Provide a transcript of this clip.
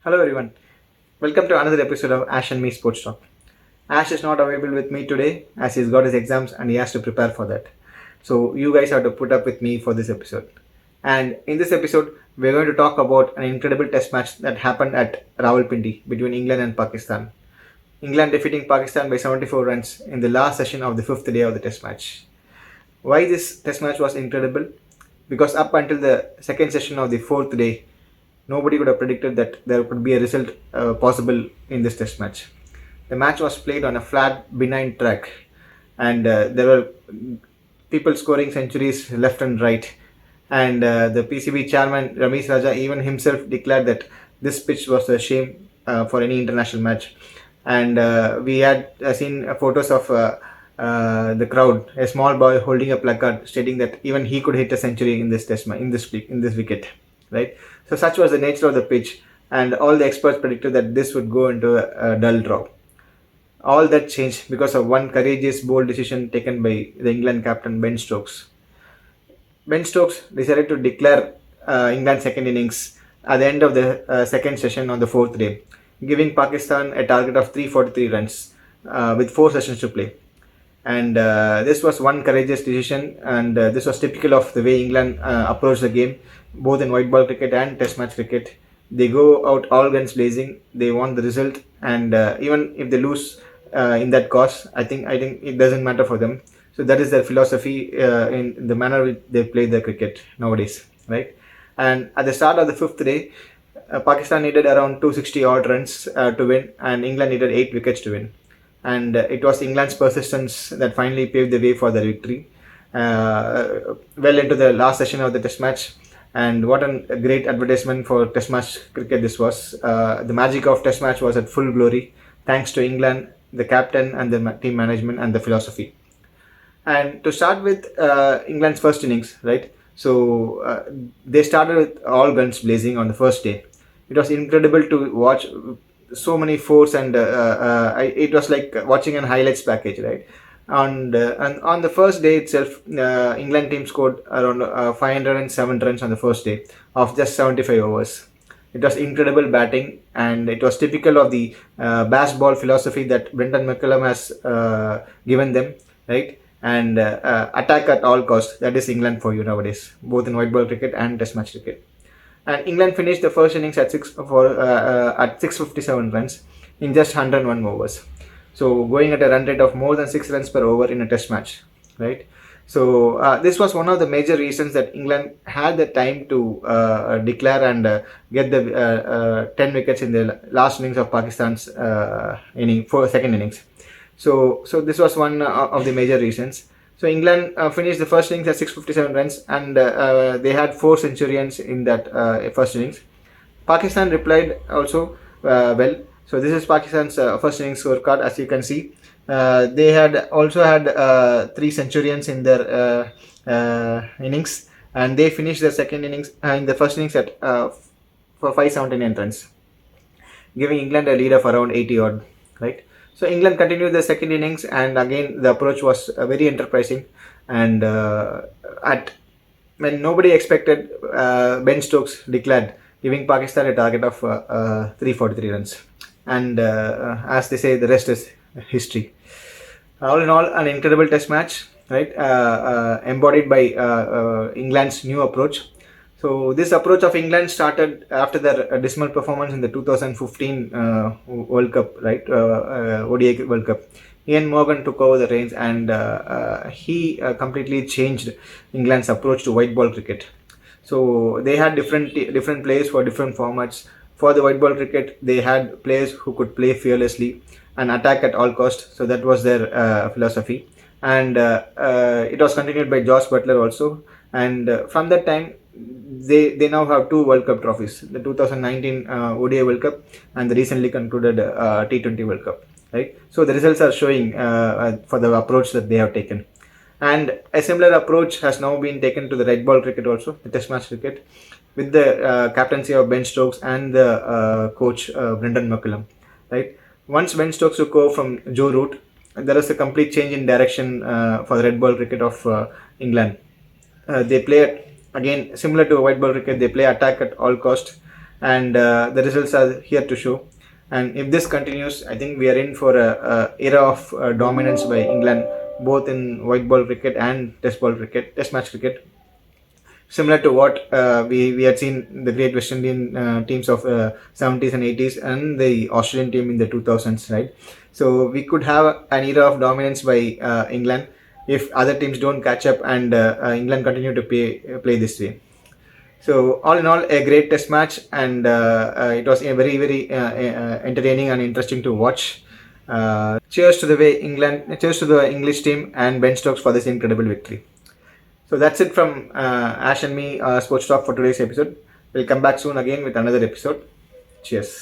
Hello everyone. Welcome to another episode of Ash and Me Sports Talk. Ash is not available with me today as he's got his exams and he has to prepare for that. So you guys have to put up with me for this episode. And in this episode, we're going to talk about an incredible test match that happened at Rawalpindi between England and Pakistan. England defeating Pakistan by 74 runs in the last session of the fifth day of the test match. Why this test match was incredible? Because up until the second session of the fourth day, nobody could have predicted that there could be a result possible in this test match. The match was played on a flat, benign track, and there were people scoring centuries left and right. And the PCB chairman Ramesh Raja even himself declared that this pitch was a shame for any international match. And we had seen photos of the crowd, a small boy holding a placard stating that even he could hit a century in this test in this wicket, right? So such was the nature of the pitch, and all the experts predicted that this would go into a dull draw. All that changed because of one courageous, bold decision taken by the England captain Ben Stokes. Ben Stokes decided to declare England's second innings at the end of the second session on the fourth day, giving Pakistan a target of 343 runs with four sessions to play. And this was one courageous decision, and this was typical of the way England approached the game, both in white ball cricket and test match cricket. They go out all guns blazing, they want the result, and even if they lose in that cause, I think it doesn't matter for them. So that is their philosophy in the manner which they play the cricket nowadays, right? And at the start of the fifth day, Pakistan needed around 260 odd runs to win, and England needed 8 wickets to win. And it was England's persistence that finally paved the way for their victory. Well into the last session of the Test match, and what a great advertisement for Test match cricket this was. The magic of Test match was at full glory, thanks to England, the captain, and the team management and the philosophy. And to start with England's first innings, right? So they started with all guns blazing on the first day. It was incredible to watch so many fours, and it was like watching an highlights package, right? And on the first day itself, England team scored around 507 runs on the first day of just 75 overs. It was incredible batting, and it was typical of the bass ball philosophy that Brendan McCullum has given them, right? And attack at all costs. That is England for you nowadays, both in white ball cricket and Test match cricket. And England finished the first innings at 657 runs in just 101 overs. So going at a run rate of more than 6 runs per over in a Test match, right? So this was one of the major reasons that England had the time to declare and get the 10 wickets in the last innings of Pakistan's second innings. So this was one of the major reasons. So England finished the first innings at 657 runs, and they had 4 centurions in that first innings. Pakistan replied also well. So this is Pakistan's first innings scorecard, as you can see. They had also had 3 centurions in their innings, and they finished their second innings in the first innings at for 579 runs, giving England a lead of around 80 odd, right? So England continued the second innings, and again the approach was very enterprising. And at when nobody expected, Ben Stokes declared, giving Pakistan a target of 343 runs. And as they say, the rest is history. All in all, an incredible Test match, right? Embodied by England's new approach. So this approach of England started after their dismal performance in the 2015 World Cup, right? ODI World Cup. Ian Morgan took over the reins, and he completely changed England's approach to white ball cricket. So they had different players for different formats. For the white ball cricket, they had players who could play fearlessly and attack at all costs. So that was their philosophy, and it was continued by Josh Butler also. And from that time, they now have 2 World Cup trophies: the 2019 ODI World Cup and the recently concluded T20 World Cup. Right. So the results are showing for the approach that they have taken. And a similar approach has now been taken to the red ball cricket also, the Test match cricket, with the captaincy of Ben Stokes and the coach Brendan McCullum. Right. Once Ben Stokes took over from Joe Root, there is a complete change in direction for the red ball cricket of England. They play again similar to white ball cricket. They play attack at all cost, and the results are here to show. And if this continues, I think we are in for a era of dominance by England, both in white ball cricket and test match cricket, similar to what we had seen the great West Indian teams of 70s and 80s and the Australian team in the 2000s, right? So we could have an era of dominance by England if other teams don't catch up and England continue to play this way. So all in all, a great test match, and it was a very entertaining and interesting to watch. Cheers to the way England, cheers to the English team and Ben Stokes for this incredible victory. So that's it from Ash and me, Sports Talk for today's episode. We'll come back soon again with another episode. Cheers.